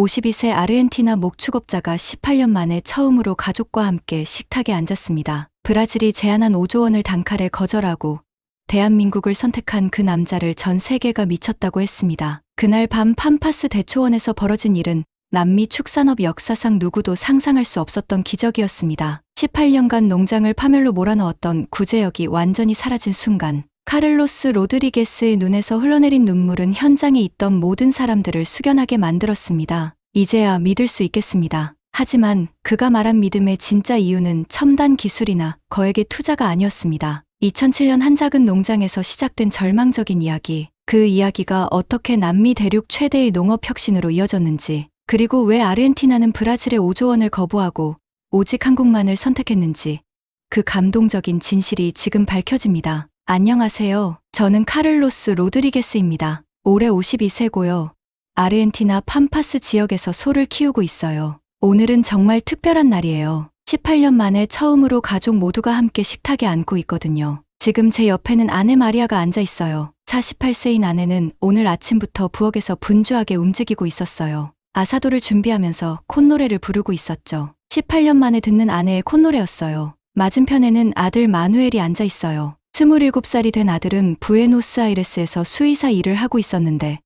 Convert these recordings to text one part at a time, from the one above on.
52세 아르헨티나 목축업자가 18년 만에 처음으로 가족과 함께 식탁에 앉았습니다. 브라질이 제안한 5조 원을 단칼에 거절하고 대한민국을 선택한 그 남자를 전 세계가 미쳤다고 했습니다. 그날 밤 팜파스 대초원에서 벌어진 일은 남미 축산업 역사상 누구도 상상할 수 없었던 기적이었습니다. 18년간 농장을 파멸로 몰아넣었던 구제역이 완전히 사라진 순간, 카를로스 로드리게스의 눈에서 흘러내린 눈물은 현장에 있던 모든 사람들을 숙연하게 만들었습니다. 이제야 믿을 수 있겠습니다. 하지만 그가 말한 믿음의 진짜 이유는 첨단 기술이나 거액의 투자가 아니었습니다. 2007년 한 작은 농장에서 시작된 절망적인 이야기, 그 이야기가 어떻게 남미 대륙 최대의 농업 혁신으로 이어졌는지, 그리고 왜 아르헨티나는 브라질의 5조 원을 거부하고 오직 한국만을 선택했는지, 그 감동적인 진실이 지금 밝혀집니다. 안녕하세요. 저는 카를로스 로드리게스입니다. 올해 52세고요. 아르헨티나 팜파스 지역에서 소를 키우고 있어요. 오늘은 정말 특별한 날이에요. 18년 만에 처음으로 가족 모두가 함께 식탁에 앉고 있거든요. 지금 제 옆에는 아내 마리아가 앉아 있어요. 48세인 아내는 오늘 아침부터 부엌에서 분주하게 움직이고 있었어요. 아사도를 준비하면서 콧노래를 부르고 있었죠. 18년 만에 듣는 아내의 콧노래였어요. 맞은편에는 아들 마누엘이 앉아 있어요. 27살이 된 아들은 부에노스아이레스에서 수의사 일을 하고 있었는데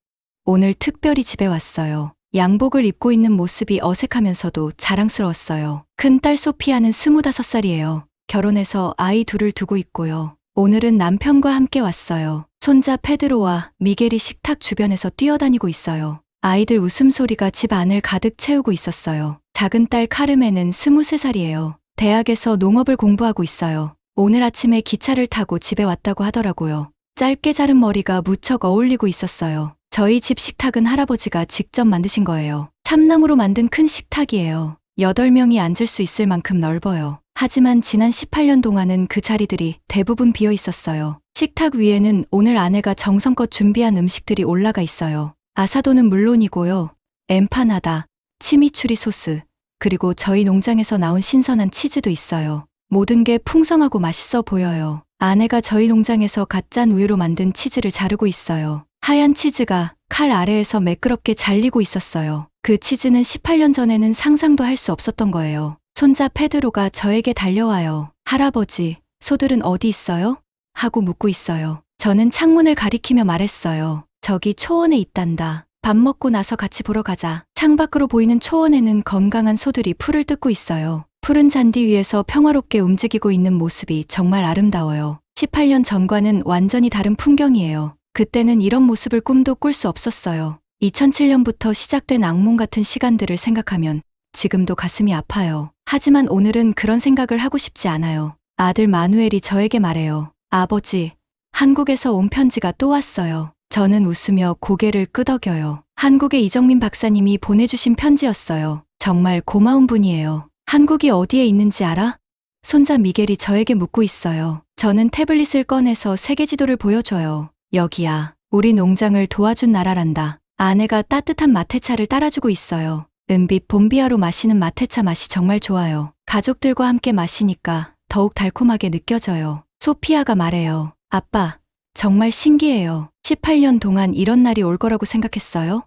오늘 특별히 집에 왔어요. 양복을 입고 있는 모습이 어색하면서도 자랑스러웠어요. 큰딸 소피아는 25살이에요. 결혼해서 아이 둘을 두고 있고요. 오늘은 남편과 함께 왔어요. 손자 페드로와 미겔이 식탁 주변에서 뛰어다니고 있어요. 아이들 웃음소리가 집 안을 가득 채우고 있었어요. 작은 딸 카르멘은 23살이에요. 대학에서 농업을 공부하고 있어요. 오늘 아침에 기차를 타고 집에 왔다고 하더라고요. 짧게 자른 머리가 무척 어울리고 있었어요. 저희 집 식탁은 할아버지가 직접 만드신 거예요. 참나무로 만든 큰 식탁이에요. 8명이 앉을 수 있을 만큼 넓어요. 하지만 지난 18년 동안은 그 자리들이 대부분 비어 있었어요. 식탁 위에는 오늘 아내가 정성껏 준비한 음식들이 올라가 있어요. 아사도는 물론이고요. 엠파나다, 치미추리 소스, 그리고 저희 농장에서 나온 신선한 치즈도 있어요. 모든 게 풍성하고 맛있어 보여요. 아내가 저희 농장에서 갓 짠 우유로 만든 치즈를 자르고 있어요. 하얀 치즈가 칼 아래에서 매끄럽게 잘리고 있었어요. 그 치즈는 18년 전에는 상상도 할 수 없었던 거예요. 손자 페드로가 저에게 달려와요. 할아버지, 소들은 어디 있어요? 하고 묻고 있어요. 저는 창문을 가리키며 말했어요. 저기 초원에 있단다. 밥 먹고 나서 같이 보러 가자. 창밖으로 보이는 초원에는 건강한 소들이 풀을 뜯고 있어요. 푸른 잔디 위에서 평화롭게 움직이고 있는 모습이 정말 아름다워요. 18년 전과는 완전히 다른 풍경이에요. 그때는 이런 모습을 꿈도 꿀 수 없었어요. 2007년부터 시작된 악몽 같은 시간들을 생각하면 지금도 가슴이 아파요. 하지만 오늘은 그런 생각을 하고 싶지 않아요. 아들 마누엘이 저에게 말해요. 아버지, 한국에서 온 편지가 또 왔어요. 저는 웃으며 고개를 끄덕여요. 한국의 이정민 박사님이 보내주신 편지였어요. 정말 고마운 분이에요. 한국이 어디에 있는지 알아? 손자 미겔이 저에게 묻고 있어요. 저는 태블릿을 꺼내서 세계 지도를 보여줘요. 여기야. 우리 농장을 도와준 나라란다. 아내가 따뜻한 마테차를 따라주고 있어요. 은빛 봄비아로 마시는 마테차 맛이 정말 좋아요. 가족들과 함께 마시니까 더욱 달콤하게 느껴져요. 소피아가 말해요. 아빠, 정말 신기해요. 18년 동안 이런 날이 올 거라고 생각했어요?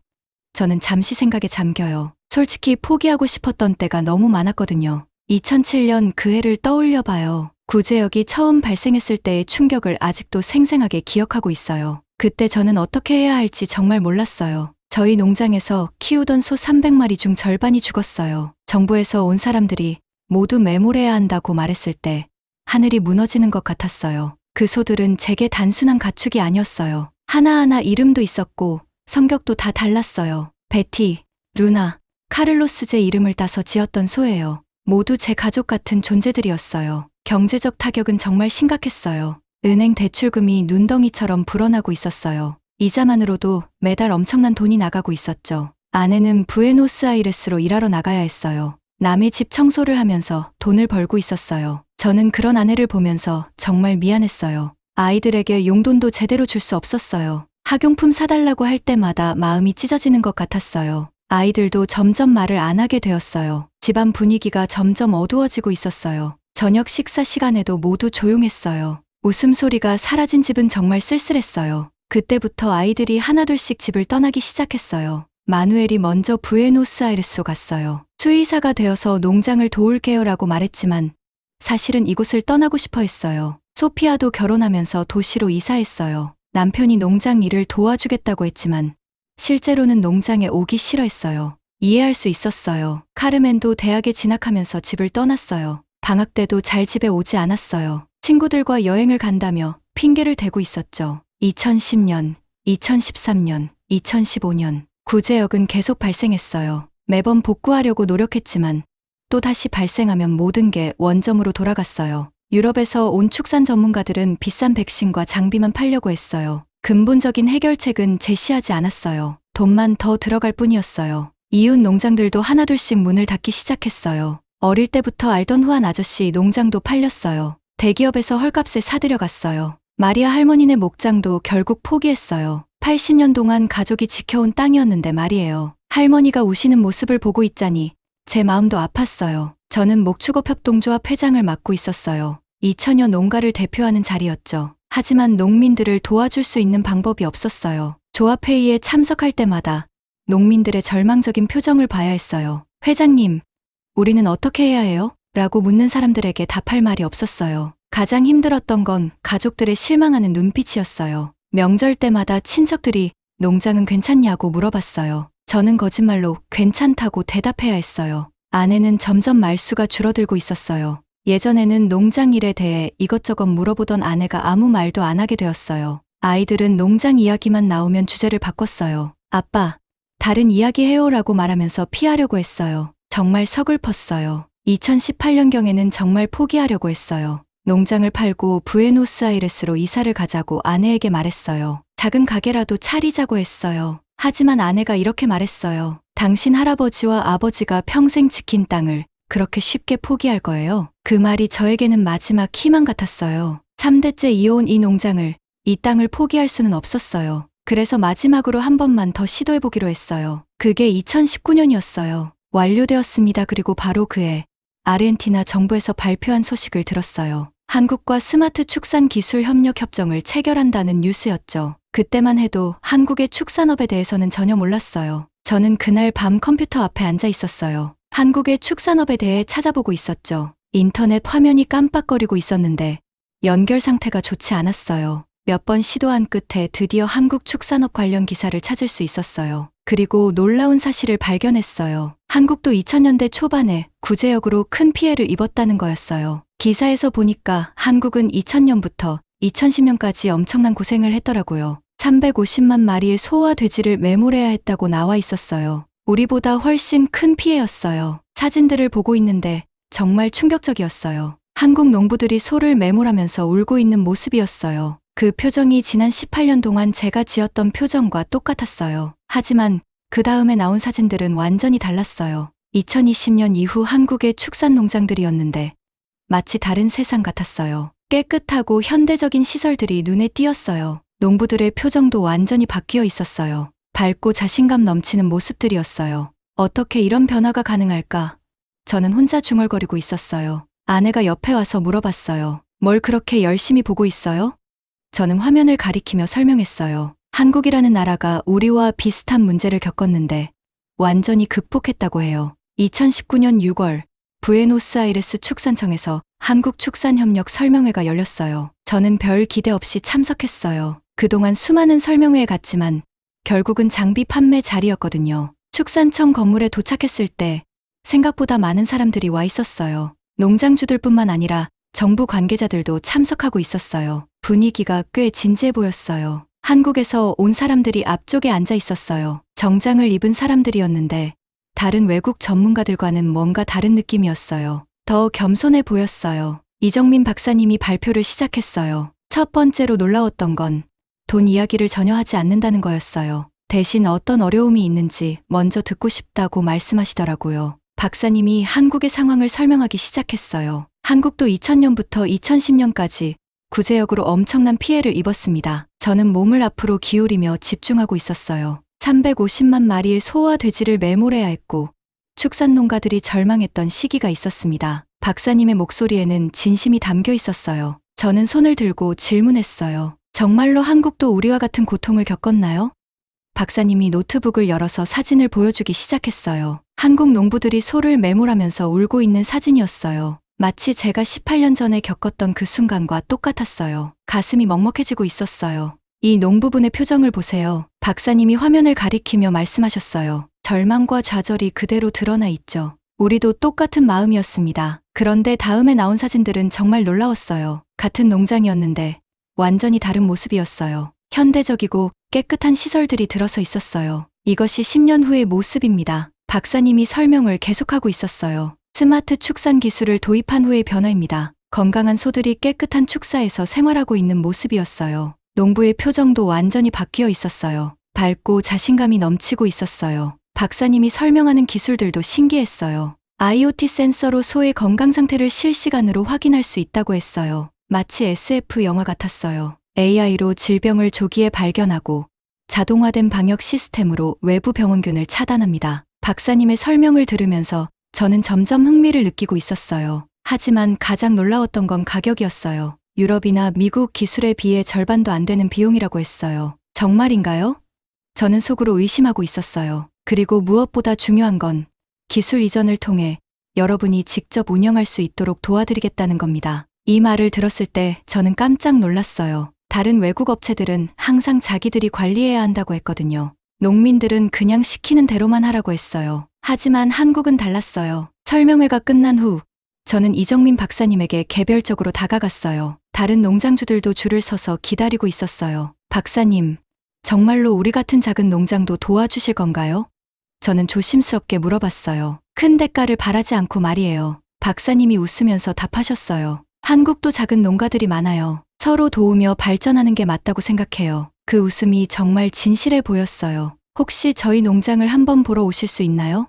저는 잠시 생각에 잠겨요. 솔직히 포기하고 싶었던 때가 너무 많았거든요. 2007년 그 해를 떠올려봐요. 구제역이 처음 발생했을 때의 충격을 아직도 생생하게 기억하고 있어요. 그때 저는 어떻게 해야 할지 정말 몰랐어요. 저희 농장에서 키우던 소 300마리 중 절반이 죽었어요. 정부에서 온 사람들이 모두 매몰해야 한다고 말했을 때 하늘이 무너지는 것 같았어요. 그 소들은 제게 단순한 가축이 아니었어요. 하나하나 이름도 있었고 성격도 다 달랐어요. 베티, 루나, 카를로스 제 이름을 따서 지었던 소예요. 모두 제 가족 같은 존재들이었어요. 경제적 타격은 정말 심각했어요. 은행 대출금이 눈덩이처럼 불어나고 있었어요. 이자만으로도 매달 엄청난 돈이 나가고 있었죠. 아내는 부에노스아이레스로 일하러 나가야 했어요. 남의 집 청소를 하면서 돈을 벌고 있었어요. 저는 그런 아내를 보면서 정말 미안했어요. 아이들에게 용돈도 제대로 줄 수 없었어요. 학용품 사달라고 할 때마다 마음이 찢어지는 것 같았어요. 아이들도 점점 말을 안 하게 되었어요. 집안 분위기가 점점 어두워지고 있었어요. 저녁 식사 시간에도 모두 조용했어요. 웃음소리가 사라진 집은 정말 쓸쓸했어요. 그때부터 아이들이 하나둘씩 집을 떠나기 시작했어요. 마누엘이 먼저 부에노스아이레스로 갔어요. 수의사가 되어서 농장을 도울게요라고 말했지만 사실은 이곳을 떠나고 싶어 했어요. 소피아도 결혼하면서 도시로 이사했어요. 남편이 농장 일을 도와주겠다고 했지만 실제로는 농장에 오기 싫어했어요. 이해할 수 있었어요. 카르멘도 대학에 진학하면서 집을 떠났어요. 방학 때도 잘 집에 오지 않았어요. 친구들과 여행을 간다며 핑계를 대고 있었죠. 2010년, 2013년, 2015년 구제역은 계속 발생했어요. 매번 복구하려고 노력했지만 또다시 발생하면 모든 게 원점으로 돌아갔어요. 유럽에서 온 축산 전문가들은 비싼 백신과 장비만 팔려고 했어요. 근본적인 해결책은 제시하지 않았어요. 돈만 더 들어갈 뿐이었어요. 이웃 농장들도 하나둘씩 문을 닫기 시작했어요. 어릴 때부터 알던 후안 아저씨 농장도 팔렸어요. 대기업에서 헐값에 사들여 갔어요. 마리아 할머니네 목장도 결국 포기했어요. 80년 동안 가족이 지켜온 땅이었는데 말이에요. 할머니가 우시는 모습을 보고 있자니 제 마음도 아팠어요. 저는 목축업협동조합 회장을 맡고 있었어요. 2000여 농가를 대표하는 자리였죠. 하지만 농민들을 도와줄 수 있는 방법이 없었어요. 조합회의에 참석할 때마다 농민들의 절망적인 표정을 봐야 했어요. 회장님, 우리는 어떻게 해야 해요? 라고 묻는 사람들에게 답할 말이 없었어요. 가장 힘들었던 건 가족들의 실망하는 눈빛이었어요. 명절 때마다 친척들이 농장은 괜찮냐고 물어봤어요. 저는 거짓말로 괜찮다고 대답해야 했어요. 아내는 점점 말수가 줄어들고 있었어요. 예전에는 농장 일에 대해 이것저것 물어보던 아내가 아무 말도 안 하게 되었어요. 아이들은 농장 이야기만 나오면 주제를 바꿨어요. 아빠, 다른 이야기 해요라고 말하면서 피하려고 했어요. 정말 서글펐어요. 2018년경에는 정말 포기하려고 했어요. 농장을 팔고 부에노스아이레스로 이사를 가자고 아내에게 말했어요. 작은 가게라도 차리자고 했어요. 하지만 아내가 이렇게 말했어요. 당신 할아버지와 아버지가 평생 지킨 땅을 그렇게 쉽게 포기할 거예요? 그 말이 저에게는 마지막 희망 같았어요. 3대째 이어온 이 농장을, 이 땅을 포기할 수는 없었어요. 그래서 마지막으로 한 번만 더 시도해보기로 했어요. 그게 2019년이었어요. 완료되었습니다. 그리고 바로 그해 아르헨티나 정부에서 발표한 소식을 들었어요. 한국과 스마트 축산 기술 협력 협정을 체결한다는 뉴스였죠. 그때만 해도 한국의 축산업에 대해서는 전혀 몰랐어요. 저는 그날 밤 컴퓨터 앞에 앉아 있었어요. 한국의 축산업에 대해 찾아보고 있었죠. 인터넷 화면이 깜빡거리고 있었는데 연결 상태가 좋지 않았어요. 몇 번 시도한 끝에 드디어 한국 축산업 관련 기사를 찾을 수 있었어요. 그리고 놀라운 사실을 발견했어요. 한국도 2000년대 초반에 구제역으로 큰 피해를 입었다는 거였어요. 기사에서 보니까 한국은 2000년부터 2010년까지 엄청난 고생을 했더라고요. 350만 마리의 소와 돼지를 매몰해야 했다고 나와 있었어요. 우리보다 훨씬 큰 피해였어요. 사진들을 보고 있는데 정말 충격적이었어요. 한국 농부들이 소를 매몰하면서 울고 있는 모습이었어요. 그 표정이 지난 18년 동안 제가 지었던 표정과 똑같았어요. 하지만 그 다음에 나온 사진들은 완전히 달랐어요. 2020년 이후 한국의 축산 농장들이었는데 마치 다른 세상 같았어요. 깨끗하고 현대적인 시설들이 눈에 띄었어요. 농부들의 표정도 완전히 바뀌어 있었어요. 밝고 자신감 넘치는 모습들이었어요. 어떻게 이런 변화가 가능할까? 저는 혼자 중얼거리고 있었어요. 아내가 옆에 와서 물어봤어요. 뭘 그렇게 열심히 보고 있어요? 저는 화면을 가리키며 설명했어요. 한국이라는 나라가 우리와 비슷한 문제를 겪었는데 완전히 극복했다고 해요. 2019년 6월 부에노스아이레스 축산청에서 한국축산협력 설명회가 열렸어요. 저는 별 기대 없이 참석했어요. 그동안 수많은 설명회에 갔지만 결국은 장비 판매 자리였거든요. 축산청 건물에 도착했을 때 생각보다 많은 사람들이 와 있었어요. 농장주들뿐만 아니라 정부 관계자들도 참석하고 있었어요. 분위기가 꽤 진지해 보였어요. 한국에서 온 사람들이 앞쪽에 앉아 있었어요. 정장을 입은 사람들이었는데 다른 외국 전문가들과는 뭔가 다른 느낌이었어요. 더 겸손해 보였어요. 이정민 박사님이 발표를 시작했어요. 첫 번째로 놀라웠던 건 돈 이야기를 전혀 하지 않는다는 거였어요. 대신 어떤 어려움이 있는지 먼저 듣고 싶다고 말씀하시더라고요. 박사님이 한국의 상황을 설명하기 시작했어요. 한국도 2000년부터 2010년까지 구제역으로 엄청난 피해를 입었습니다. 저는 몸을 앞으로 기울이며 집중하고 있었어요. 350만 마리의 소와 돼지를 매몰해야 했고 축산 농가들이 절망했던 시기가 있었습니다. 박사님의 목소리에는 진심이 담겨 있었어요. 저는 손을 들고 질문했어요. 정말로 한국도 우리와 같은 고통을 겪었나요? 박사님이 노트북을 열어서 사진을 보여주기 시작했어요. 한국 농부들이 소를 매몰하면서 울고 있는 사진이었어요. 마치 제가 18년 전에 겪었던 그 순간과 똑같았어요. 가슴이 먹먹해지고 있었어요. 이 농부분의 표정을 보세요. 박사님이 화면을 가리키며 말씀하셨어요. 절망과 좌절이 그대로 드러나 있죠. 우리도 똑같은 마음이었습니다. 그런데 다음에 나온 사진들은 정말 놀라웠어요. 같은 농장이었는데 완전히 다른 모습이었어요. 현대적이고 깨끗한 시설들이 들어서 있었어요. 이것이 10년 후의 모습입니다. 박사님이 설명을 계속하고 있었어요. 스마트 축산 기술을 도입한 후의 변화입니다. 건강한 소들이 깨끗한 축사에서 생활하고 있는 모습이었어요. 농부의 표정도 완전히 바뀌어 있었어요. 밝고 자신감이 넘치고 있었어요. 박사님이 설명하는 기술들도 신기했어요. IoT 센서로 소의 건강 상태를 실시간으로 확인할 수 있다고 했어요. 마치 SF 영화 같았어요. AI로 질병을 조기에 발견하고 자동화된 방역 시스템으로 외부 병원균을 차단합니다. 박사님의 설명을 들으면서 저는 점점 흥미를 느끼고 있었어요. 하지만 가장 놀라웠던 건 가격이었어요. 유럽이나 미국 기술에 비해 절반도 안 되는 비용이라고 했어요. 정말인가요? 저는 속으로 의심하고 있었어요. 그리고 무엇보다 중요한 건 기술 이전을 통해 여러분이 직접 운영할 수 있도록 도와드리겠다는 겁니다. 이 말을 들었을 때 저는 깜짝 놀랐어요. 다른 외국 업체들은 항상 자기들이 관리해야 한다고 했거든요. 농민들은 그냥 시키는 대로만 하라고 했어요. 하지만 한국은 달랐어요. 설명회가 끝난 후 저는 이정민 박사님에게 개별적으로 다가갔어요. 다른 농장주들도 줄을 서서 기다리고 있었어요. 박사님, 정말로 우리 같은 작은 농장도 도와주실 건가요? 저는 조심스럽게 물어봤어요. 큰 대가를 바라지 않고 말이에요. 박사님이 웃으면서 답하셨어요. 한국도 작은 농가들이 많아요. 서로 도우며 발전하는 게 맞다고 생각해요. 그 웃음이 정말 진실해 보였어요. 혹시 저희 농장을 한번 보러 오실 수 있나요?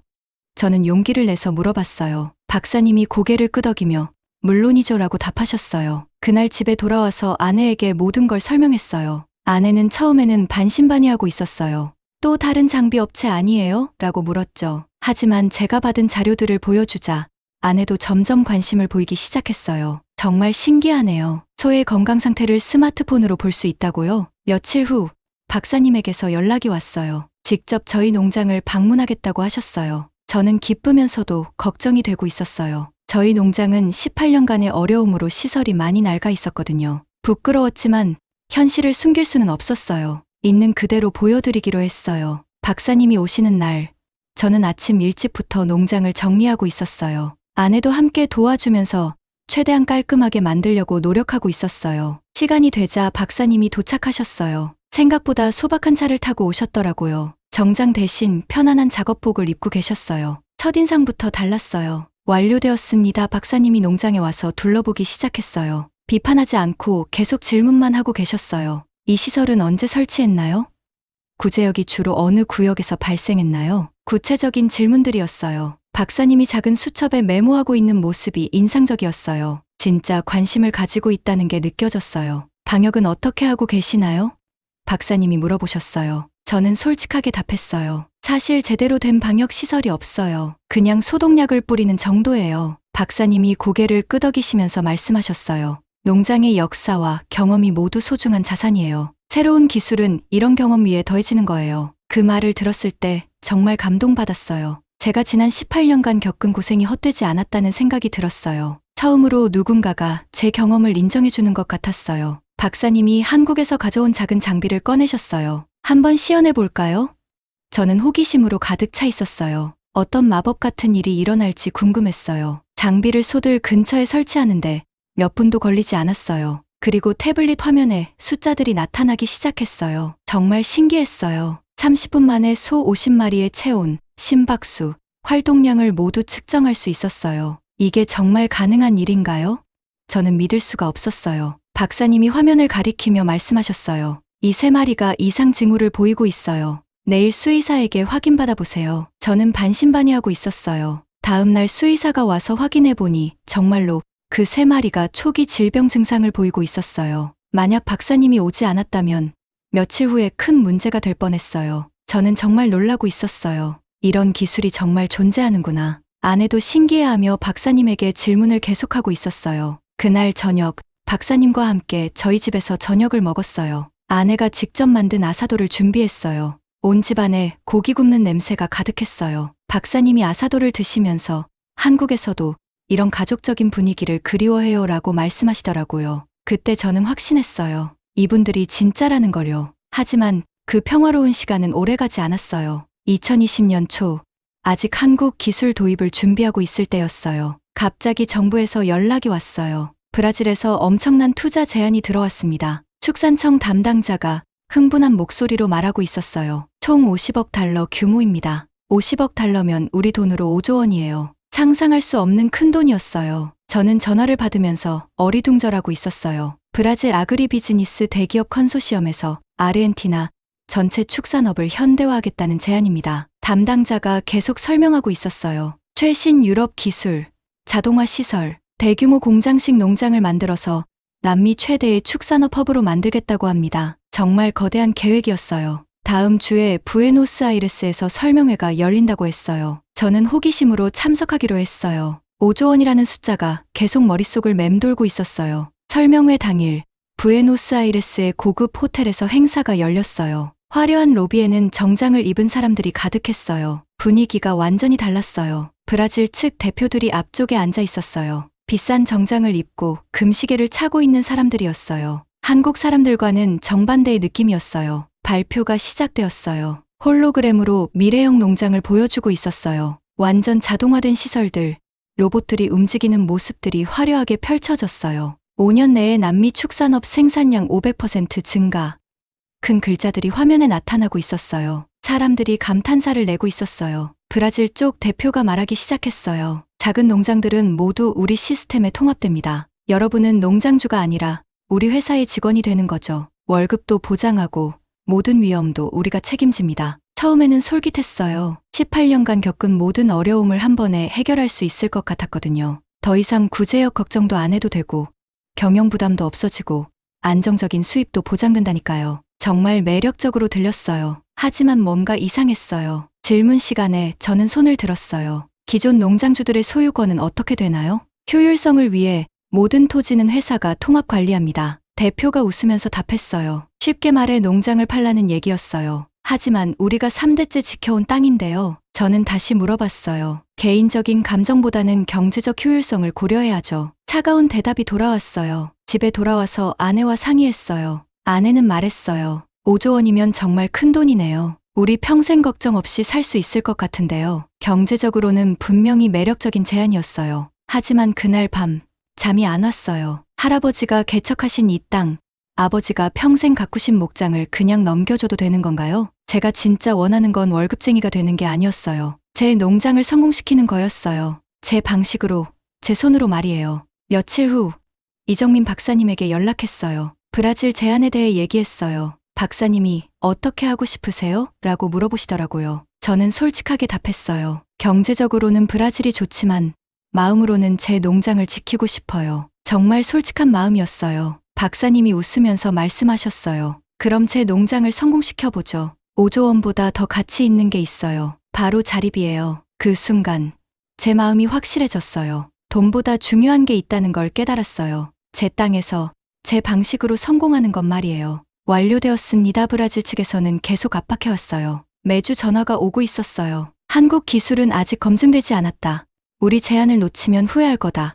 저는 용기를 내서 물어봤어요. 박사님이 고개를 끄덕이며 물론이죠라고 답하셨어요. 그날 집에 돌아와서 아내에게 모든 걸 설명했어요. 아내는 처음에는 반신반의하고 있었어요. 또 다른 장비 업체 아니에요? 라고 물었죠. 하지만 제가 받은 자료들을 보여주자 아내도 점점 관심을 보이기 시작했어요. 정말 신기하네요. 소의 건강 상태를 스마트폰으로 볼 수 있다고요? 며칠 후 박사님에게서 연락이 왔어요. 직접 저희 농장을 방문하겠다고 하셨어요. 저는 기쁘면서도 걱정이 되고 있었어요. 저희 농장은 18년간의 어려움으로 시설이 많이 낡아 있었거든요. 부끄러웠지만 현실을 숨길 수는 없었어요. 있는 그대로 보여드리기로 했어요. 박사님이 오시는 날, 저는 아침 일찍부터 농장을 정리하고 있었어요. 아내도 함께 도와주면서 최대한 깔끔하게 만들려고 노력하고 있었어요. 시간이 되자 박사님이 도착하셨어요. 생각보다 소박한 차를 타고 오셨더라고요. 정장 대신 편안한 작업복을 입고 계셨어요. 첫인상부터 달랐어요. 완료되었습니다. 박사님이 농장에 와서 둘러보기 시작했어요. 비판하지 않고 계속 질문만 하고 계셨어요. 이 시설은 언제 설치했나요? 구제역이 주로 어느 구역에서 발생했나요? 구체적인 질문들이었어요. 박사님이 작은 수첩에 메모하고 있는 모습이 인상적이었어요. 진짜 관심을 가지고 있다는 게 느껴졌어요. 방역은 어떻게 하고 계시나요? 박사님이 물어보셨어요. 저는 솔직하게 답했어요. 사실 제대로 된 방역 시설이 없어요. 그냥 소독약을 뿌리는 정도예요. 박사님이 고개를 끄덕이시면서 말씀하셨어요. 농장의 역사와 경험이 모두 소중한 자산이에요. 새로운 기술은 이런 경험 위에 더해지는 거예요. 그 말을 들었을 때 정말 감동받았어요. 제가 지난 18년간 겪은 고생이 헛되지 않았다는 생각이 들었어요. 처음으로 누군가가 제 경험을 인정해주는 것 같았어요. 박사님이 한국에서 가져온 작은 장비를 꺼내셨어요. 한번 시연해 볼까요? 저는 호기심으로 가득 차 있었어요. 어떤 마법 같은 일이 일어날지 궁금했어요. 장비를 소들 근처에 설치하는데 몇 분도 걸리지 않았어요. 그리고 태블릿 화면에 숫자들이 나타나기 시작했어요. 정말 신기했어요. 30분 만에 소 50마리의 체온, 심박수, 활동량을 모두 측정할 수 있었어요. 이게 정말 가능한 일인가요? 저는 믿을 수가 없었어요. 박사님이 화면을 가리키며 말씀하셨어요. 이 3마리가 이상 징후를 보이고 있어요. 내일 수의사에게 확인받아 보세요. 저는 반신반의하고 있었어요. 다음 날 수의사가 와서 확인해 보니 정말로 그 3마리가 초기 질병 증상을 보이고 있었어요. 만약 박사님이 오지 않았다면 며칠 후에 큰 문제가 될 뻔했어요. 저는 정말 놀라고 있었어요. 이런 기술이 정말 존재하는구나. 아내도 신기해하며 박사님에게 질문을 계속하고 있었어요. 그날 저녁, 박사님과 함께 저희 집에서 저녁을 먹었어요. 아내가 직접 만든 아사도를 준비했어요. 온 집안에 고기 굽는 냄새가 가득했어요. 박사님이 아사도를 드시면서 한국에서도 이런 가족적인 분위기를 그리워해요라고 말씀하시더라고요. 그때 저는 확신했어요. 이분들이 진짜라는 걸요. 하지만 그 평화로운 시간은 오래가지 않았어요. 2020년 초, 아직 한국 기술 도입을 준비하고 있을 때였어요. 갑자기 정부에서 연락이 왔어요. 브라질에서 엄청난 투자 제안이 들어왔습니다. 축산청 담당자가 흥분한 목소리로 말하고 있었어요. 총 50억 달러 규모입니다. 50억 달러면 우리 돈으로 5조 원이에요. 상상할 수 없는 큰 돈이었어요. 저는 전화를 받으면서 어리둥절하고 있었어요. 브라질 아그리비즈니스 대기업 컨소시엄에서 아르헨티나 전체 축산업을 현대화하겠다는 제안입니다. 담당자가 계속 설명하고 있었어요. 최신 유럽 기술, 자동화 시설, 대규모 공장식 농장을 만들어서 남미 최대의 축산업 허브로 만들겠다고 합니다. 정말 거대한 계획이었어요. 다음 주에 부에노스아이레스에서 설명회가 열린다고 했어요. 저는 호기심으로 참석하기로 했어요. 5조 원이라는 숫자가 계속 머릿속을 맴돌고 있었어요. 설명회 당일 부에노스아이레스의 고급 호텔에서 행사가 열렸어요. 화려한 로비에는 정장을 입은 사람들이 가득했어요. 분위기가 완전히 달랐어요. 브라질 측 대표들이 앞쪽에 앉아 있었어요. 비싼 정장을 입고 금시계를 차고 있는 사람들이었어요. 한국 사람들과는 정반대의 느낌이었어요. 발표가 시작되었어요. 홀로그램으로 미래형 농장을 보여주고 있었어요. 완전 자동화된 시설들, 로봇들이 움직이는 모습들이 화려하게 펼쳐졌어요. 5년 내에 남미 축산업 생산량 500% 증가. 큰 글자들이 화면에 나타나고 있었어요. 사람들이 감탄사를 내고 있었어요. 브라질 쪽 대표가 말하기 시작했어요. 작은 농장들은 모두 우리 시스템에 통합됩니다. 여러분은 농장주가 아니라 우리 회사의 직원이 되는 거죠. 월급도 보장하고 모든 위험도 우리가 책임집니다. 처음에는 솔깃했어요. 18년간 겪은 모든 어려움을 한 번에 해결할 수 있을 것 같았거든요. 더 이상 구제역 걱정도 안 해도 되고 경영 부담도 없어지고 안정적인 수입도 보장된다니까요. 정말 매력적으로 들렸어요. 하지만 뭔가 이상했어요. 질문 시간에 저는 손을 들었어요. 기존 농장주들의 소유권은 어떻게 되나요? 효율성을 위해 모든 토지는 회사가 통합 관리합니다. 대표가 웃으면서 답했어요. 쉽게 말해 농장을 팔라는 얘기였어요. 하지만 우리가 3대째 지켜온 땅인데요. 저는 다시 물어봤어요. 개인적인 감정보다는 경제적 효율성을 고려해야죠. 차가운 대답이 돌아왔어요. 집에 돌아와서 아내와 상의했어요. 아내는 말했어요. 5조 원이면 정말 큰 돈이네요. 우리 평생 걱정 없이 살 수 있을 것 같은데요. 경제적으로는 분명히 매력적인 제안이었어요. 하지만 그날 밤 잠이 안 왔어요. 할아버지가 개척하신 이 땅, 아버지가 평생 가꾸신 목장을 그냥 넘겨줘도 되는 건가요? 제가 진짜 원하는 건 월급쟁이가 되는 게 아니었어요. 제 농장을 성공시키는 거였어요. 제 방식으로, 제 손으로 말이에요. 며칠 후 이정민 박사님에게 연락했어요. 브라질 제안에 대해 얘기했어요. 박사님이 어떻게 하고 싶으세요? 라고 물어보시더라고요. 저는 솔직하게 답했어요. 경제적으로는 브라질이 좋지만 마음으로는 제 농장을 지키고 싶어요. 정말 솔직한 마음이었어요. 박사님이 웃으면서 말씀하셨어요. 그럼 제 농장을 성공시켜보죠. 5조 원보다 더 가치 있는 게 있어요. 바로 자립이에요. 그 순간 제 마음이 확실해졌어요. 돈보다 중요한 게 있다는 걸 깨달았어요. 제 땅에서 제 방식으로 성공하는 것 말이에요. 완료되었습니다. 브라질 측에서는 계속 압박해왔어요. 매주 전화가 오고 있었어요. 한국 기술은 아직 검증되지 않았다. 우리 제안을 놓치면 후회할 거다.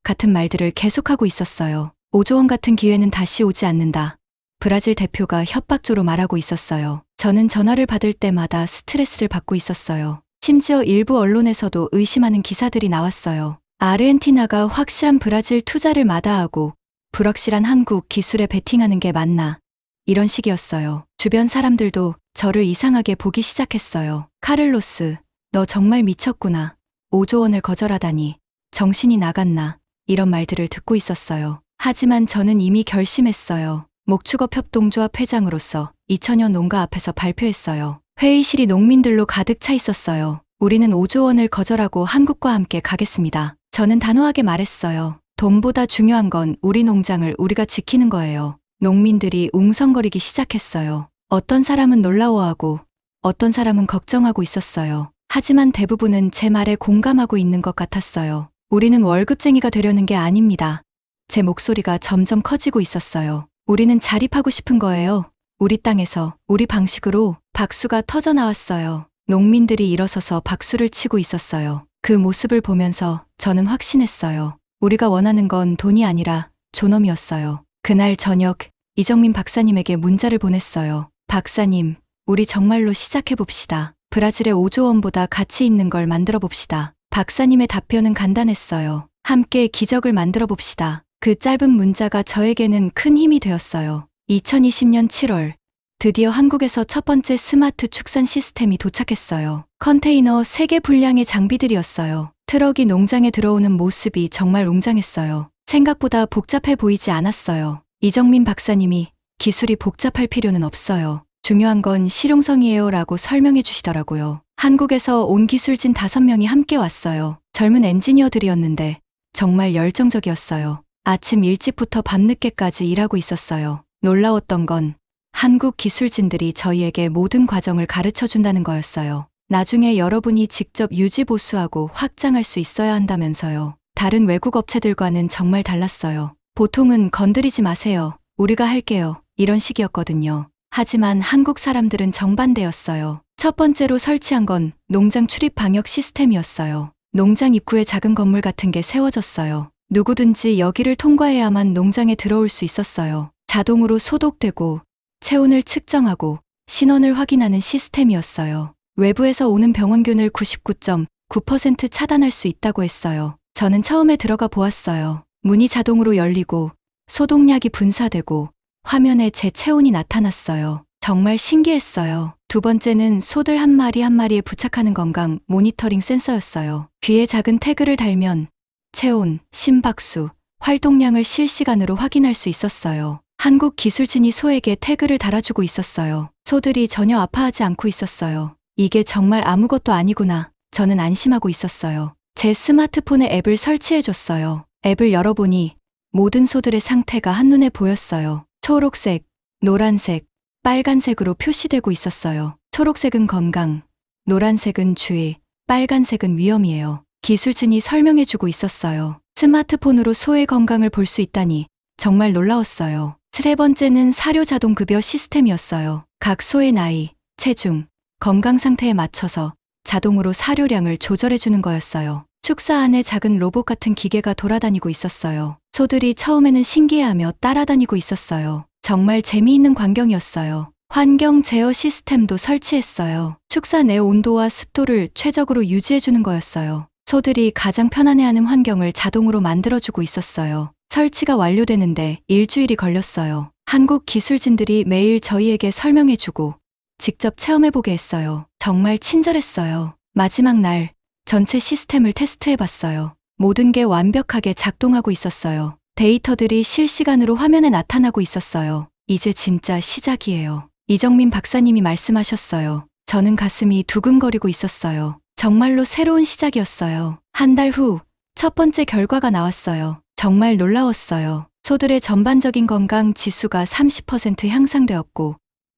같은 말들을 계속하고 있었어요. 5조 원 같은 기회는 다시 오지 않는다. 브라질 대표가 협박조로 말하고 있었어요. 저는 전화를 받을 때마다 스트레스를 받고 있었어요. 심지어 일부 언론에서도 의심하는 기사들이 나왔어요. 아르헨티나가 확실한 브라질 투자를 마다하고 불확실한 한국 기술에 베팅하는 게 맞나? 이런 식이었어요. 주변 사람들도 저를 이상하게 보기 시작했어요. 카를로스, 너 정말 미쳤구나. 5조 원을 거절하다니. 정신이 나갔나. 이런 말들을 듣고 있었어요. 하지만 저는 이미 결심했어요. 목축업 협동조합 회장으로서 2000여 농가 앞에서 발표했어요. 회의실이 농민들로 가득 차 있었어요. 우리는 5조 원을 거절하고 한국과 함께 가겠습니다. 저는 단호하게 말했어요. 돈보다 중요한 건 우리 농장을 우리가 지키는 거예요. 농민들이 웅성거리기 시작했어요. 어떤 사람은 놀라워하고 어떤 사람은 걱정하고 있었어요. 하지만 대부분은 제 말에 공감하고 있는 것 같았어요. 우리는 월급쟁이가 되려는 게 아닙니다. 제 목소리가 점점 커지고 있었어요. 우리는 자립하고 싶은 거예요. 우리 땅에서 우리 방식으로 박수가 터져 나왔어요. 농민들이 일어서서 박수를 치고 있었어요. 그 모습을 보면서 저는 확신했어요. 우리가 원하는 건 돈이 아니라 존엄이었어요. 그날 저녁 이정민 박사님에게 문자를 보냈어요. 박사님, 우리 정말로 시작해봅시다. 브라질의 5조 원보다 가치 있는 걸 만들어 봅시다. 박사님의 답변은 간단했어요. 함께 기적을 만들어 봅시다. 그 짧은 문자가 저에게는 큰 힘이 되었어요. 2020년 7월, 드디어 한국에서 첫 번째 스마트 축산 시스템이 도착했어요. 컨테이너 3개 분량의 장비들이었어요. 트럭이 농장에 들어오는 모습이 정말 웅장했어요. 생각보다 복잡해 보이지 않았어요. 이정민 박사님이 기술이 복잡할 필요는 없어요. 중요한 건 실용성이에요 라고 설명해 주시더라고요. 한국에서 온 기술진 5명이 함께 왔어요. 젊은 엔지니어들이었는데 정말 열정적이었어요. 아침 일찍부터 밤늦게까지 일하고 있었어요. 놀라웠던 건 한국 기술진들이 저희에게 모든 과정을 가르쳐 준다는 거였어요. 나중에 여러분이 직접 유지 보수하고 확장할 수 있어야 한다면서요. 다른 외국 업체들과는 정말 달랐어요. 보통은 건드리지 마세요. 우리가 할게요. 이런 식이었거든요. 하지만 한국 사람들은 정반대였어요. 첫 번째로 설치한 건 농장 출입 방역 시스템이었어요. 농장 입구에 작은 건물 같은 게 세워졌어요. 누구든지 여기를 통과해야만 농장에 들어올 수 있었어요. 자동으로 소독되고 체온을 측정하고 신원을 확인하는 시스템이었어요. 외부에서 오는 병원균을 99.9% 차단할 수 있다고 했어요. 저는 처음에 들어가 보았어요. 문이 자동으로 열리고 소독약이 분사되고 화면에 제 체온이 나타났어요. 정말 신기했어요. 두 번째는 소들 한 마리 한 마리에 부착하는 건강 모니터링 센서였어요. 귀에 작은 태그를 달면 체온, 심박수, 활동량을 실시간으로 확인할 수 있었어요. 한국 기술진이 소에게 태그를 달아주고 있었어요. 소들이 전혀 아파하지 않고 있었어요. 이게 정말 아무것도 아니구나. 저는 안심하고 있었어요. 제 스마트폰에 앱을 설치해줬어요. 앱을 열어보니 모든 소들의 상태가 한눈에 보였어요. 초록색, 노란색, 빨간색으로 표시되고 있었어요. 초록색은 건강, 노란색은 주의, 빨간색은 위험이에요. 기술진이 설명해주고 있었어요. 스마트폰으로 소의 건강을 볼 수 있다니 정말 놀라웠어요. 세 번째는 사료 자동 급여 시스템이었어요. 각 소의 나이, 체중, 건강 상태에 맞춰서 자동으로 사료량을 조절해주는 거였어요. 축사 안에 작은 로봇 같은 기계가 돌아다니고 있었어요. 소들이 처음에는 신기해하며 따라다니고 있었어요. 정말 재미있는 광경이었어요. 환경 제어 시스템도 설치했어요. 축사 내 온도와 습도를 최적으로 유지해주는 거였어요. 소들이 가장 편안해하는 환경을 자동으로 만들어주고 있었어요. 설치가 완료되는데 일주일이 걸렸어요. 한국 기술진들이 매일 저희에게 설명해주고 직접 체험해보게 했어요. 정말 친절했어요. 마지막 날 전체 시스템을 테스트해봤어요. 모든 게 완벽하게 작동하고 있었어요. 데이터들이 실시간으로 화면에 나타나고 있었어요. 이제 진짜 시작이에요. 이정민 박사님이 말씀하셨어요. 저는 가슴이 두근거리고 있었어요. 정말로 새로운 시작이었어요. 한 달 후 첫 번째 결과가 나왔어요. 정말 놀라웠어요. 소들의 전반적인 건강 지수가 30% 향상되었고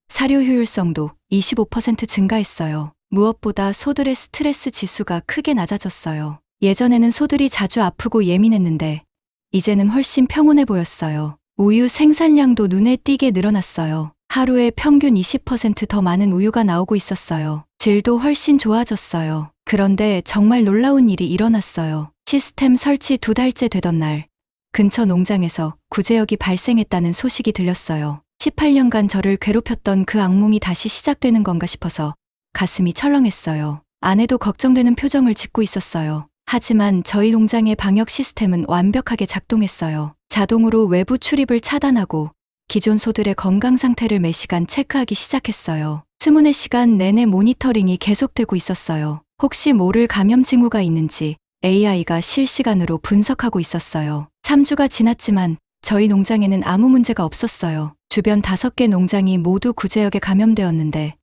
사료 효율성도 25% 증가했어요. 무엇보다 소들의 스트레스 지수가 크게 낮아졌어요. 예전에는 소들이 자주 아프고 예민했는데 이제는 훨씬 평온해 보였어요. 우유 생산량도 눈에 띄게 늘어났어요. 하루에 평균 20% 더 많은 우유가 나오고 있었어요. 질도 훨씬 좋아졌어요. 그런데 정말 놀라운 일이 일어났어요. 시스템 설치 2달째 되던 날, 근처 농장에서 구제역이 발생했다는 소식이 들렸어요. 18년간 저를 괴롭혔던 그 악몽이 다시 시작되는 건가 싶어서 가슴이 철렁했어요. 아내도 걱정되는 표정을 짓고 있었어요. 하지만 저희 농장의 방역 시스템은 완벽하게 작동했어요. 자동으로 외부 출입을 차단하고 기존 소들의 건강 상태를 매시간 체크하기 시작했어요. 24시간 내내 모니터링이 계속되고 있었어요. 혹시 모를 감염 징후가 있는지 AI가 실시간으로 분석하고 있었어요. 3주가 지났지만 저희 농장에는 아무 문제가 없었어요. 주변 5개 농장이 모두 구제역에 감염되었는데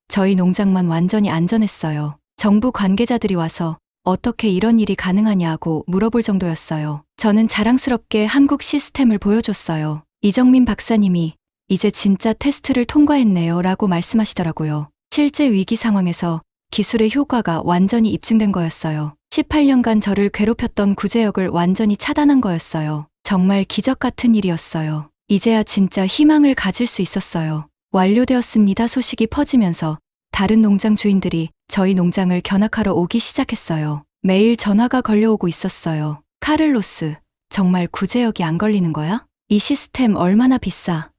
저희 농장만 완전히 안전했어요. 정부 관계자들이 와서 어떻게 이런 일이 가능하냐고 물어볼 정도였어요. 저는 자랑스럽게 한국 시스템을 보여줬어요. 이정민 박사님이 이제 진짜 테스트를 통과했네요 라고 말씀하시더라고요. 실제 위기 상황에서 기술의 효과가 완전히 입증된 거였어요. 18년간 저를 괴롭혔던 구제역을 완전히 차단한 거였어요. 정말 기적 같은 일이었어요. 이제야 진짜 희망을 가질 수 있었어요. 완료되었습니다 소식이 퍼지면서 다른 농장 주인들이 저희 농장을 견학하러 오기 시작했어요. 매일 전화가 걸려오고 있었어요. 카를로스, 정말 구제역이 안 걸리는 거야? 이 시스템 얼마나 비싸?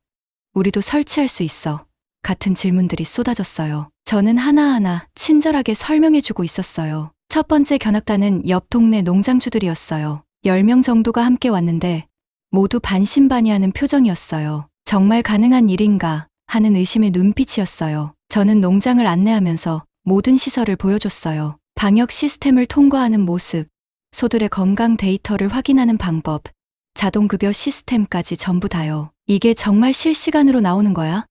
우리도 설치할 수 있어. 같은 질문들이 쏟아졌어요. 저는 하나하나 친절하게 설명해주고 있었어요. 첫 번째 견학단은 옆 동네 농장주들이었어요. 10명 정도가 함께 왔는데 모두 반신반의하는 표정이었어요. 정말 가능한 일인가 하는 의심의 눈빛이었어요. 저는 농장을 안내하면서 모든 시설을 보여줬어요. 방역 시스템을 통과하는 모습, 소들의 건강 데이터를 확인하는 방법, 자동급여 시스템까지 전부 다요. 이게 정말 실시간으로 나오는 거야?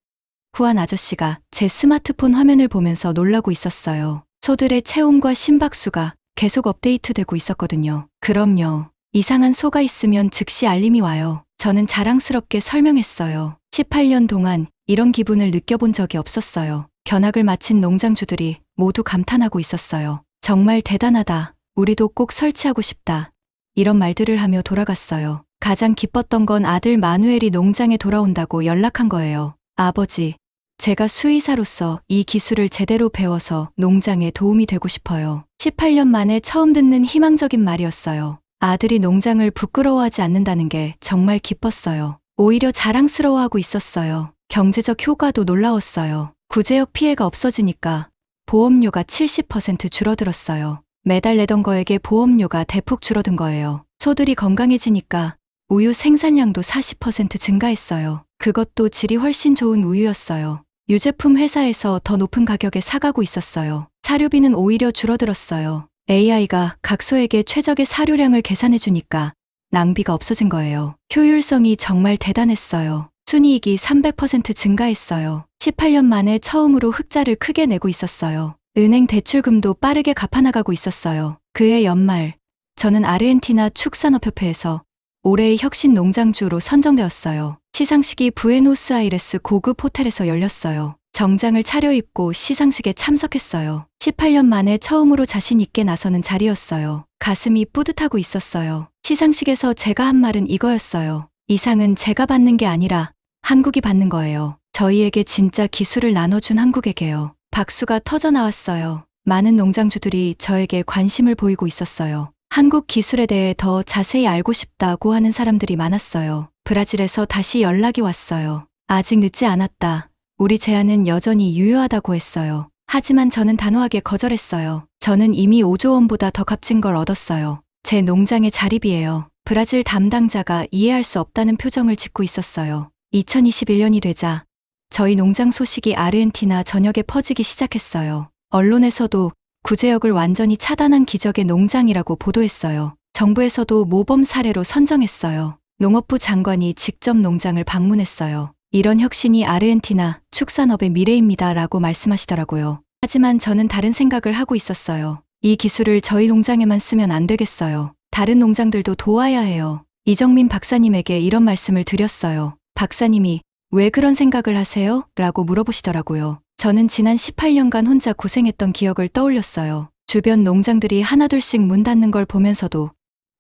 후안 아저씨가 제 스마트폰 화면을 보면서 놀라고 있었어요. 소들의 체온과 심박수가 계속 업데이트되고 있었거든요. 그럼요. 이상한 소가 있으면 즉시 알림이 와요. 저는 자랑스럽게 설명했어요. 18년 동안 이런 기분을 느껴본 적이 없었어요. 견학을 마친 농장주들이 모두 감탄하고 있었어요. 정말 대단하다. 우리도 꼭 설치하고 싶다. 이런 말들을 하며 돌아갔어요. 가장 기뻤던 건 아들 마누엘이 농장에 돌아온다고 연락한 거예요. 아버지, 제가 수의사로서 이 기술을 제대로 배워서 농장에 도움이 되고 싶어요. 18년 만에 처음 듣는 희망적인 말이었어요. 아들이 농장을 부끄러워하지 않는다는 게 정말 기뻤어요. 오히려 자랑스러워하고 있었어요. 경제적 효과도 놀라웠어요. 구제역 피해가 없어지니까 보험료가 70% 줄어들었어요. 매달 내던 거액의 보험료가 대폭 줄어든 거예요. 소들이 건강해지니까 우유 생산량도 40% 증가했어요. 그것도 질이 훨씬 좋은 우유였어요. 유제품 회사에서 더 높은 가격에 사가고 있었어요. 사료비는 오히려 줄어들었어요. AI가 각 소에게 최적의 사료량을 계산해주니까 낭비가 없어진 거예요. 효율성이 정말 대단했어요. 순이익이 300% 증가했어요. 18년 만에 처음으로 흑자를 크게 내고 있었어요. 은행 대출금도 빠르게 갚아나가고 있었어요. 그해 연말, 저는 아르헨티나 축산업협회에서 올해의 혁신 농장주로 선정되었어요. 시상식이 부에노스아이레스 고급 호텔에서 열렸어요. 정장을 차려입고 시상식에 참석했어요. 18년 만에 처음으로 자신 있게 나서는 자리였어요. 가슴이 뿌듯하고 있었어요. 시상식에서 제가 한 말은 이거였어요. 이 상은 제가 받는 게 아니라 한국이 받는 거예요. 저희에게 진짜 기술을 나눠준 한국에게요. 박수가 터져 나왔어요. 많은 농장주들이 저에게 관심을 보이고 있었어요. 한국 기술에 대해 더 자세히 알고 싶다고 하는 사람들이 많았어요. 브라질에서 다시 연락이 왔어요. 아직 늦지 않았다. 우리 제안은 여전히 유효하다고 했어요. 하지만 저는 단호하게 거절했어요. 저는 이미 5조 원보다 더 값진 걸 얻었어요. 제 농장의 자립이에요. 브라질 담당자가 이해할 수 없다는 표정을 짓고 있었어요. 2021년이 되자 저희 농장 소식이 아르헨티나 전역에 퍼지기 시작했어요. 언론에서도 구제역을 완전히 차단한 기적의 농장이라고 보도했어요. 정부에서도 모범 사례로 선정했어요. 농업부 장관이 직접 농장을 방문했어요. 이런 혁신이 아르헨티나 축산업의 미래입니다 라고 말씀하시더라고요. 하지만 저는 다른 생각을 하고 있었어요. 이 기술을 저희 농장에만 쓰면 안 되겠어요. 다른 농장들도 도와야 해요. 이정민 박사님에게 이런 말씀을 드렸어요. 박사님이 왜 그런 생각을 하세요? 라고 물어보시더라고요. 저는 지난 18년간 혼자 고생했던 기억을 떠올렸어요. 주변 농장들이 하나둘씩 문 닫는 걸 보면서도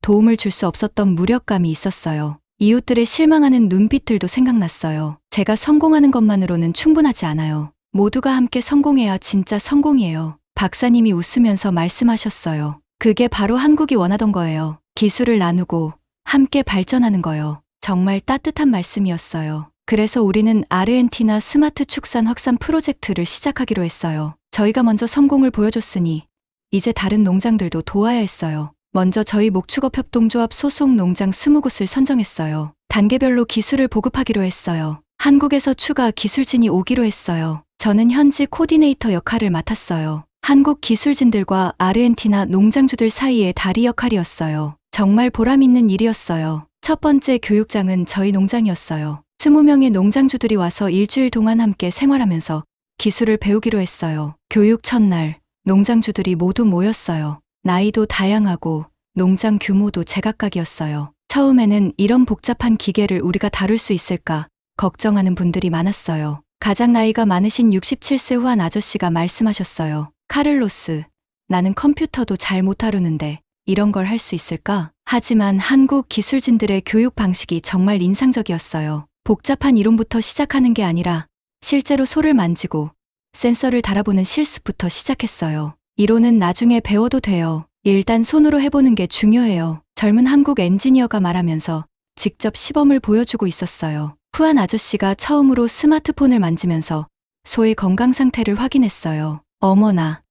도움을 줄 수 없었던 무력감이 있었어요. 이웃들의 실망하는 눈빛들도 생각났어요. 제가 성공하는 것만으로는 충분하지 않아요. 모두가 함께 성공해야 진짜 성공이에요. 박사님이 웃으면서 말씀하셨어요. 그게 바로 한국이 원하던 거예요. 기술을 나누고 함께 발전하는 거요. 정말 따뜻한 말씀이었어요. 그래서 우리는 아르헨티나 스마트 축산 확산 프로젝트를 시작하기로 했어요. 저희가 먼저 성공을 보여줬으니 이제 다른 농장들도 도와야 했어요. 먼저 저희 목축업 협동조합 소속 농장 20곳을 선정했어요. 단계별로 기술을 보급하기로 했어요. 한국에서 추가 기술진이 오기로 했어요. 저는 현지 코디네이터 역할을 맡았어요. 한국 기술진들과 아르헨티나 농장주들 사이의 다리 역할이었어요. 정말 보람 있는 일이었어요. 첫 번째 교육장은 저희 농장이었어요. 20명의 농장주들이 와서 일주일 동안 함께 생활하면서 기술을 배우기로 했어요. 교육 첫날, 농장주들이 모두 모였어요. 나이도 다양하고 농장 규모도 제각각이었어요. 처음에는 이런 복잡한 기계를 우리가 다룰 수 있을까 걱정하는 분들이 많았어요. 가장 나이가 많으신 67세 후한 아저씨가 말씀하셨어요. 카를로스, 나는 컴퓨터도 잘 못 다루는데 이런 걸 할 수 있을까? 하지만 한국 기술진들의 교육 방식이 정말 인상적이었어요. 복잡한 이론부터 시작하는 게 아니라 실제로 소를 만지고 센서를 달아보는 실습부터 시작했어요. 이론은 나중에 배워도 돼요. 일단 손으로 해보는 게 중요해요. 젊은 한국 엔지니어가 말하면서 직접 시범을 보여주고 있었어요. 푸한 아저씨가 처음으로 스마트폰을 만지면서 소의 건강 상태를 확인했어요. 어머나,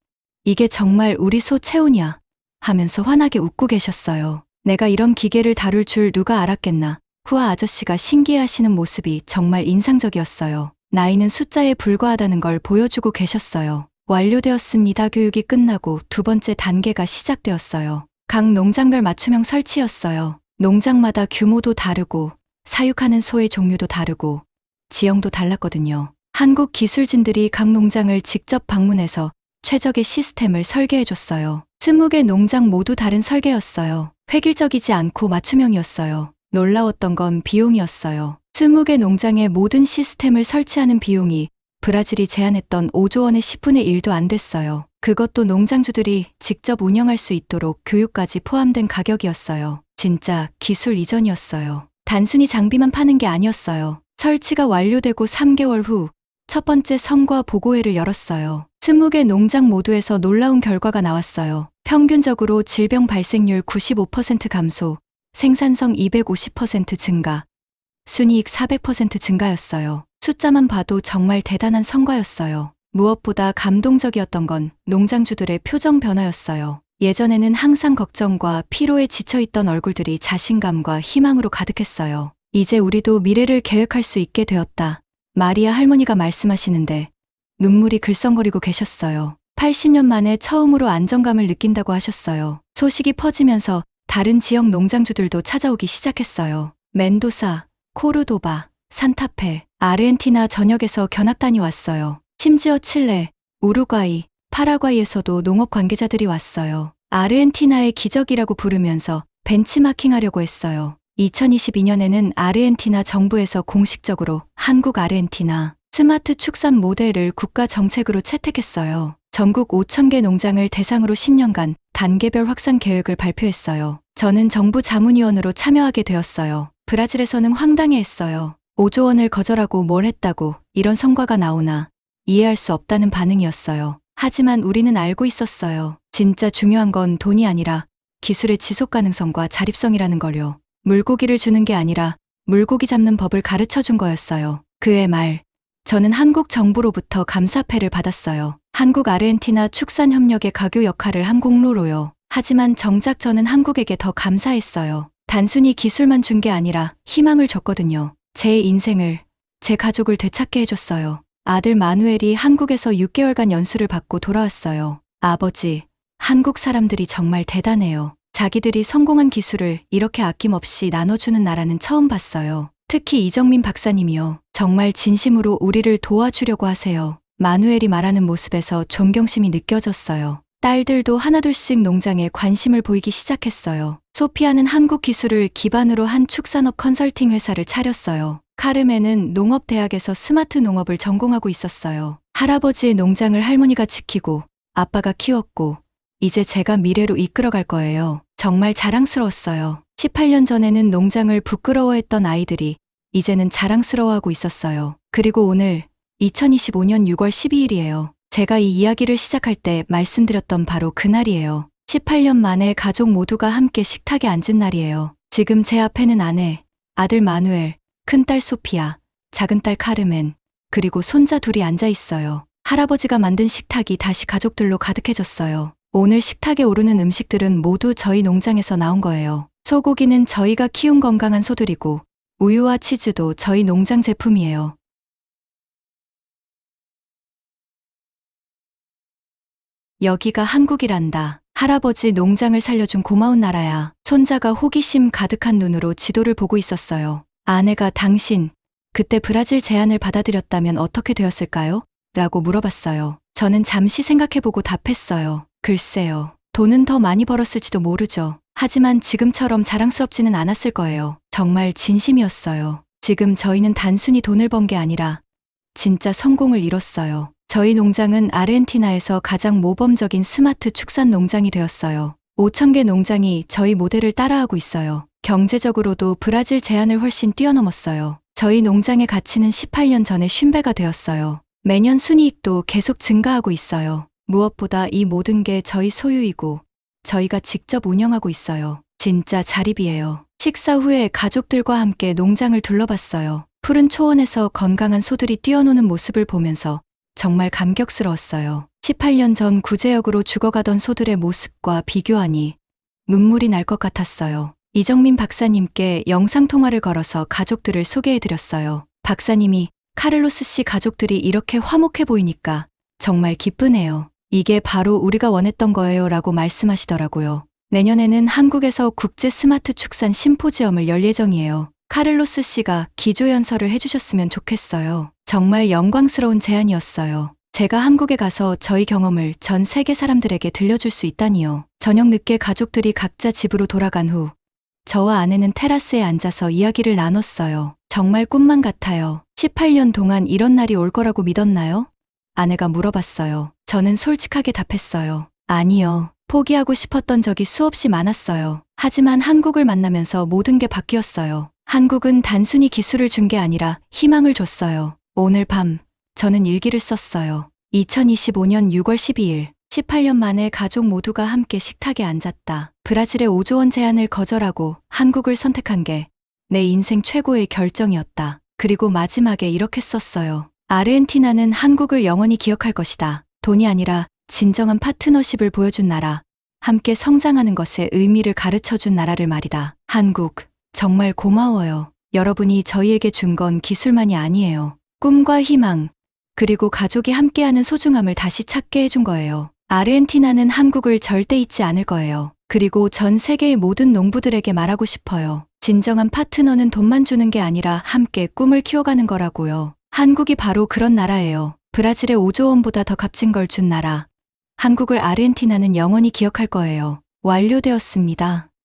이게 정말 우리 소 체온이야 하면서 환하게 웃고 계셨어요. 내가 이런 기계를 다룰 줄 누가 알았겠나. 푸아 아저씨가 신기해하시는 모습이 정말 인상적이었어요. 나이는 숫자에 불과하다는 걸 보여주고 계셨어요. 완료되었습니다. 교육이 끝나고 두 번째 단계가 시작되었어요. 각 농장별 맞춤형 설치였어요. 농장마다 규모도 다르고 사육하는 소의 종류도 다르고 지형도 달랐거든요. 한국 기술진들이 각 농장을 직접 방문해서 최적의 시스템을 설계해줬어요. 20개 농장 모두 다른 설계였어요. 획일적이지 않고 맞춤형이었어요. 놀라웠던 건 비용이었어요. 20개 농장의 모든 시스템을 설치하는 비용이 브라질이 제안했던 5조 원의 10분의 1도 안 됐어요. 그것도 농장주들이 직접 운영할 수 있도록 교육까지 포함된 가격이었어요. 진짜 기술 이전이었어요. 단순히 장비만 파는 게 아니었어요. 설치가 완료되고 3개월 후 첫 번째 성과 보고회를 열었어요. 20개 농장 모두에서 놀라운 결과가 나왔어요. 평균적으로 질병 발생률 95% 감소, 생산성 250% 증가, 순이익 400% 증가였어요. 숫자만 봐도 정말 대단한 성과였어요. 무엇보다 감동적이었던 건 농장주들의 표정 변화였어요. 예전에는 항상 걱정과 피로에 지쳐있던 얼굴들이 자신감과 희망으로 가득했어요. 이제 우리도 미래를 계획할 수 있게 되었다. 마리아 할머니가 말씀하시는데 눈물이 글썽거리고 계셨어요. 80년 만에 처음으로 안정감을 느낀다고 하셨어요. 소식이 퍼지면서 다른 지역 농장주들도 찾아오기 시작했어요. 멘도사, 코르도바, 산타페, 아르헨티나 전역에서 견학단이 왔어요. 심지어 칠레, 우루과이, 파라과이에서도 농업 관계자들이 왔어요. 아르헨티나의 기적이라고 부르면서 벤치마킹하려고 했어요. 2022년에는 아르헨티나 정부에서 공식적으로 한국 아르헨티나 스마트 축산 모델을 국가 정책으로 채택했어요. 전국 5,000개 농장을 대상으로 10년간 단계별 확산 계획을 발표했어요. 저는 정부 자문위원으로 참여하게 되었어요. 브라질에서는 황당해했어요. 5조 원을 거절하고 뭘 했다고 이런 성과가 나오나 이해할 수 없다는 반응이었어요. 하지만 우리는 알고 있었어요. 진짜 중요한 건 돈이 아니라 기술의 지속 가능성과 자립성이라는 걸요. 물고기를 주는 게 아니라 물고기 잡는 법을 가르쳐 준 거였어요. 그의 말. 저는 한국 정부로부터 감사패를 받았어요. 한국 아르헨티나 축산협력의 가교 역할을 한 공로로요. 하지만 정작 저는 한국에게 더 감사했어요. 단순히 기술만 준 게 아니라 희망을 줬거든요. 제 인생을, 제 가족을 되찾게 해줬어요. 아들 마누엘이 한국에서 6개월간 연수를 받고 돌아왔어요. 아버지, 한국 사람들이 정말 대단해요. 자기들이 성공한 기술을 이렇게 아낌없이 나눠주는 나라는 처음 봤어요. 특히 이정민 박사님이요. 정말 진심으로 우리를 도와주려고 하세요. 마누엘이 말하는 모습에서 존경심이 느껴졌어요. 딸들도 하나둘씩 농장에 관심을 보이기 시작했어요. 소피아는 한국 기술을 기반으로 한 축산업 컨설팅 회사를 차렸어요. 카르멘은 농업대학에서 스마트 농업을 전공하고 있었어요. 할아버지의 농장을 할머니가 지키고 아빠가 키웠고 이제 제가 미래로 이끌어갈 거예요. 정말 자랑스러웠어요. 18년 전에는 농장을 부끄러워했던 아이들이 이제는 자랑스러워하고 있었어요. 그리고 오늘 2025년 6월 12일이에요. 제가 이 이야기를 시작할 때 말씀드렸던 바로 그날이에요. 18년 만에 가족 모두가 함께 식탁에 앉은 날이에요. 지금 제 앞에는 아내, 아들 마누엘, 큰딸 소피아, 작은딸 카르멘, 그리고 손자 둘이 앉아 있어요. 할아버지가 만든 식탁이 다시 가족들로 가득해졌어요. 오늘 식탁에 오르는 음식들은 모두 저희 농장에서 나온 거예요. 소고기는 저희가 키운 건강한 소들이고 우유와 치즈도 저희 농장 제품이에요. 여기가 한국이란다. 할아버지 농장을 살려준 고마운 나라야. 손자가 호기심 가득한 눈으로 지도를 보고 있었어요. 아내가 당신, 그때 브라질 제안을 받아들였다면 어떻게 되었을까요? 라고 물어봤어요. 저는 잠시 생각해보고 답했어요. 글쎄요. 돈은 더 많이 벌었을지도 모르죠. 하지만 지금처럼 자랑스럽지는 않았을 거예요. 정말 진심이었어요. 지금 저희는 단순히 돈을 번 게 아니라 진짜 성공을 이뤘어요. 저희 농장은 아르헨티나에서 가장 모범적인 스마트 축산 농장이 되었어요. 5,000개 농장이 저희 모델을 따라하고 있어요. 경제적으로도 브라질 제안을 훨씬 뛰어넘었어요. 저희 농장의 가치는 18년 전에 50배가 되었어요. 매년 순이익도 계속 증가하고 있어요. 무엇보다 이 모든 게 저희 소유이고 저희가 직접 운영하고 있어요. 진짜 자립이에요. 식사 후에 가족들과 함께 농장을 둘러봤어요. 푸른 초원에서 건강한 소들이 뛰어노는 모습을 보면서 정말 감격스러웠어요. 18년 전 구제역으로 죽어가던 소들의 모습과 비교하니 눈물이 날 것 같았어요. 이정민 박사님께 영상통화를 걸어서 가족들을 소개해드렸어요. 박사님이 카를로스 씨 가족들이 이렇게 화목해 보이니까 정말 기쁘네요. 이게 바로 우리가 원했던 거예요 라고 말씀하시더라고요. 내년에는 한국에서 국제 스마트 축산 심포지엄을 열 예정이에요. 카를로스 씨가 기조연설을 해주셨으면 좋겠어요. 정말 영광스러운 제안이었어요. 제가 한국에 가서 저희 경험을 전 세계 사람들에게 들려줄 수 있다니요. 저녁 늦게 가족들이 각자 집으로 돌아간 후 저와 아내는 테라스에 앉아서 이야기를 나눴어요. 정말 꿈만 같아요. 18년 동안 이런 날이 올 거라고 믿었나요? 아내가 물어봤어요. 저는 솔직하게 답했어요. 아니요. 포기하고 싶었던 적이 수없이 많았어요. 하지만 한국을 만나면서 모든 게 바뀌었어요. 한국은 단순히 기술을 준 게 아니라 희망을 줬어요. 오늘 밤 저는 일기를 썼어요. 2025년 6월 12일 18년 만에 가족 모두가 함께 식탁에 앉았다. 브라질의 5조 원 제안을 거절하고 한국을 선택한 게 내 인생 최고의 결정이었다. 그리고 마지막에 이렇게 썼어요. 아르헨티나는 한국을 영원히 기억할 것이다. 돈이 아니라 진정한 파트너십을 보여준 나라, 함께 성장하는 것의 의미를 가르쳐준 나라를 말이다. 한국, 정말 고마워요. 여러분이 저희에게 준 건 기술만이 아니에요. 꿈과 희망, 그리고 가족이 함께하는 소중함을 다시 찾게 해준 거예요. 아르헨티나는 한국을 절대 잊지 않을 거예요. 그리고 전 세계의 모든 농부들에게 말하고 싶어요. 진정한 파트너는 돈만 주는 게 아니라 함께 꿈을 키워가는 거라고요. 한국이 바로 그런 나라예요. 브라질의 5조 원보다 더 값진 걸 준 나라. 한국을 아르헨티나는 영원히 기억할 거예요. 완료되었습니다.